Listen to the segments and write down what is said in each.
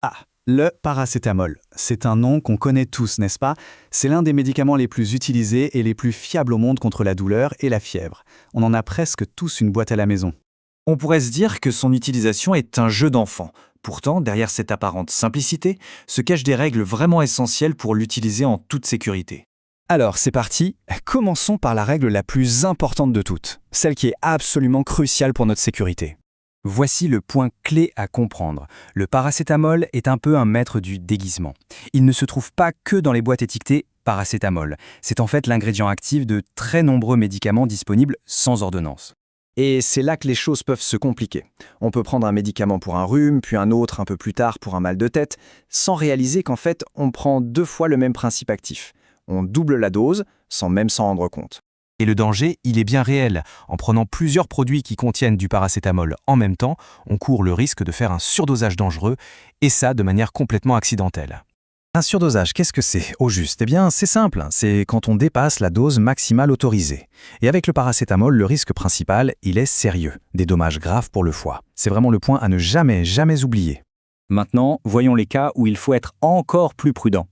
Ah, le paracétamol. C'est un nom qu'on connaît tous, n'est-ce pas? C'est l'un des médicaments les plus utilisés et les plus fiables au monde contre la douleur et la fièvre. On en a presque tous une boîte à la maison. On pourrait se dire que son utilisation est un jeu d'enfant. Pourtant, derrière cette apparente simplicité, se cachent des règles vraiment essentielles pour l'utiliser en toute sécurité. Alors, c'est parti. Commençons par la règle la plus importante de toutes, celle qui est absolument cruciale pour notre sécurité. Voici le point clé à comprendre. Le paracétamol est un peu un maître du déguisement. Il ne se trouve pas que dans les boîtes étiquetées paracétamol. C'est en fait l'ingrédient actif de très nombreux médicaments disponibles sans ordonnance. Et c'est là que les choses peuvent se compliquer. On peut prendre un médicament pour un rhume, puis un autre un peu plus tard pour un mal de tête, sans réaliser qu'en fait, on prend 2 fois le même principe actif. On double la dose, sans même s'en rendre compte. Et le danger, il est bien réel. En prenant plusieurs produits qui contiennent du paracétamol en même temps, on court le risque de faire un surdosage dangereux, et ça de manière complètement accidentelle. Un surdosage, qu'est-ce que c'est, au juste? Eh bien, c'est simple, c'est quand on dépasse la dose maximale autorisée. Et avec le paracétamol, le risque principal, il est sérieux, des dommages graves pour le foie. C'est vraiment le point à ne jamais oublier. Maintenant, voyons les cas où il faut être encore plus prudent.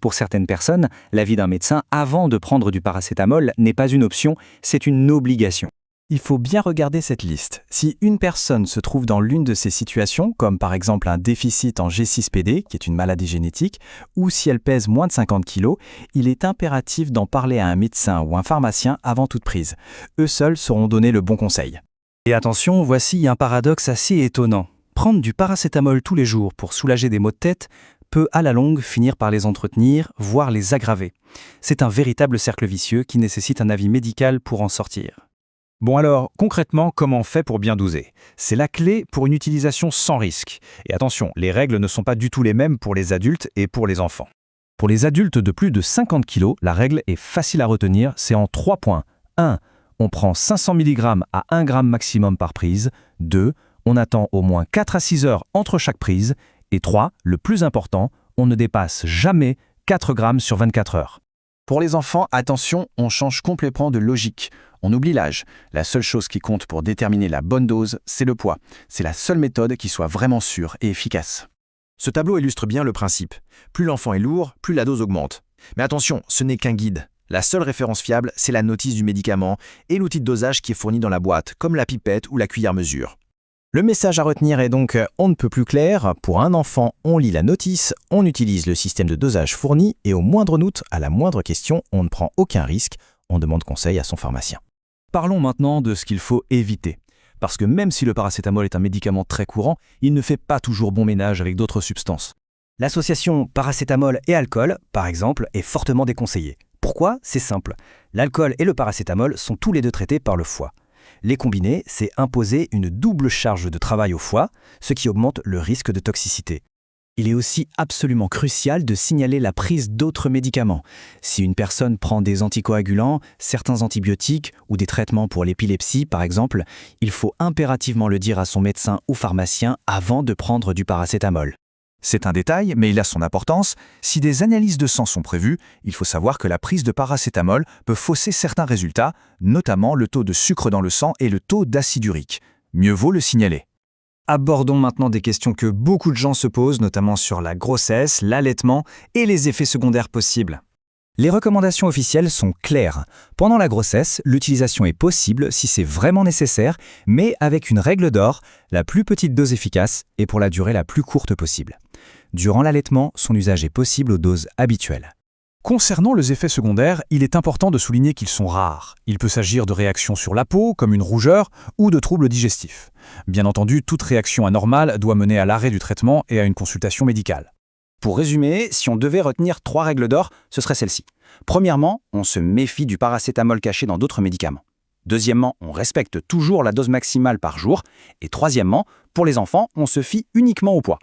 Pour certaines personnes, l'avis d'un médecin avant de prendre du paracétamol n'est pas une option, c'est une obligation. Il faut bien regarder cette liste. Si une personne se trouve dans l'une de ces situations, comme par exemple un déficit en G6PD, qui est une maladie génétique, ou si elle pèse moins de 50 kg, il est impératif d'en parler à un médecin ou un pharmacien avant toute prise. Eux seuls sauront donner le bon conseil. Et attention, voici un paradoxe assez étonnant. Prendre du paracétamol tous les jours pour soulager des maux de tête peut à la longue finir par les entretenir, voire les aggraver. C'est un véritable cercle vicieux qui nécessite un avis médical pour en sortir. Bon alors, concrètement, comment on fait pour bien doser? C'est la clé pour une utilisation sans risque. Et attention, les règles ne sont pas du tout les mêmes pour les adultes et pour les enfants. Pour les adultes de plus de 50 kg, la règle est facile à retenir, c'est en 3 points. 1. On prend 500 mg à 1 g maximum par prise. 2. On attend au moins 4 à 6 heures entre chaque prise. Et 3. Le plus important, on ne dépasse jamais 4 g sur 24 heures. Pour les enfants, attention, on change complètement de logique. On oublie l'âge. La seule chose qui compte pour déterminer la bonne dose, c'est le poids. C'est la seule méthode qui soit vraiment sûre et efficace. Ce tableau illustre bien le principe. Plus l'enfant est lourd, plus la dose augmente. Mais attention, ce n'est qu'un guide. La seule référence fiable, c'est la notice du médicament et l'outil de dosage qui est fourni dans la boîte, comme la pipette ou la cuillère mesure. Le message à retenir est donc on ne peut plus clair. Pour un enfant, on lit la notice, on utilise le système de dosage fourni et au moindre doute, à la moindre question, on ne prend aucun risque, on demande conseil à son pharmacien. Parlons maintenant de ce qu'il faut éviter. Parce que même si le paracétamol est un médicament très courant, il ne fait pas toujours bon ménage avec d'autres substances. L'association paracétamol et alcool, par exemple, est fortement déconseillée. Pourquoi? C'est simple. L'alcool et le paracétamol sont tous les deux traités par le foie. Les combiner, c'est imposer une double charge de travail au foie, ce qui augmente le risque de toxicité. Il est aussi absolument crucial de signaler la prise d'autres médicaments. Si une personne prend des anticoagulants, certains antibiotiques ou des traitements pour l'épilepsie par exemple, il faut impérativement le dire à son médecin ou pharmacien avant de prendre du paracétamol. C'est un détail, mais il a son importance. Si des analyses de sang sont prévues, il faut savoir que la prise de paracétamol peut fausser certains résultats, notamment le taux de sucre dans le sang et le taux d'acide urique. Mieux vaut le signaler. Abordons maintenant des questions que beaucoup de gens se posent, notamment sur la grossesse, l'allaitement et les effets secondaires possibles. Les recommandations officielles sont claires. Pendant la grossesse, l'utilisation est possible si c'est vraiment nécessaire, mais avec une règle d'or, la plus petite dose efficace et pour la durée la plus courte possible. Durant l'allaitement, son usage est possible aux doses habituelles. Concernant les effets secondaires, il est important de souligner qu'ils sont rares. Il peut s'agir de réactions sur la peau, comme une rougeur, ou de troubles digestifs. Bien entendu, toute réaction anormale doit mener à l'arrêt du traitement et à une consultation médicale. Pour résumer, si on devait retenir 3 règles d'or, ce serait celle-ci. Premièrement, on se méfie du paracétamol caché dans d'autres médicaments. Deuxièmement, on respecte toujours la dose maximale par jour. Et troisièmement, pour les enfants, on se fie uniquement au poids.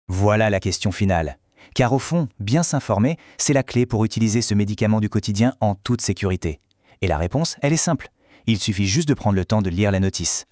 Voilà la question finale. Car au fond, bien s'informer, c'est la clé pour utiliser ce médicament du quotidien en toute sécurité. Et la réponse, elle est simple. Il suffit juste de prendre le temps de lire la notice.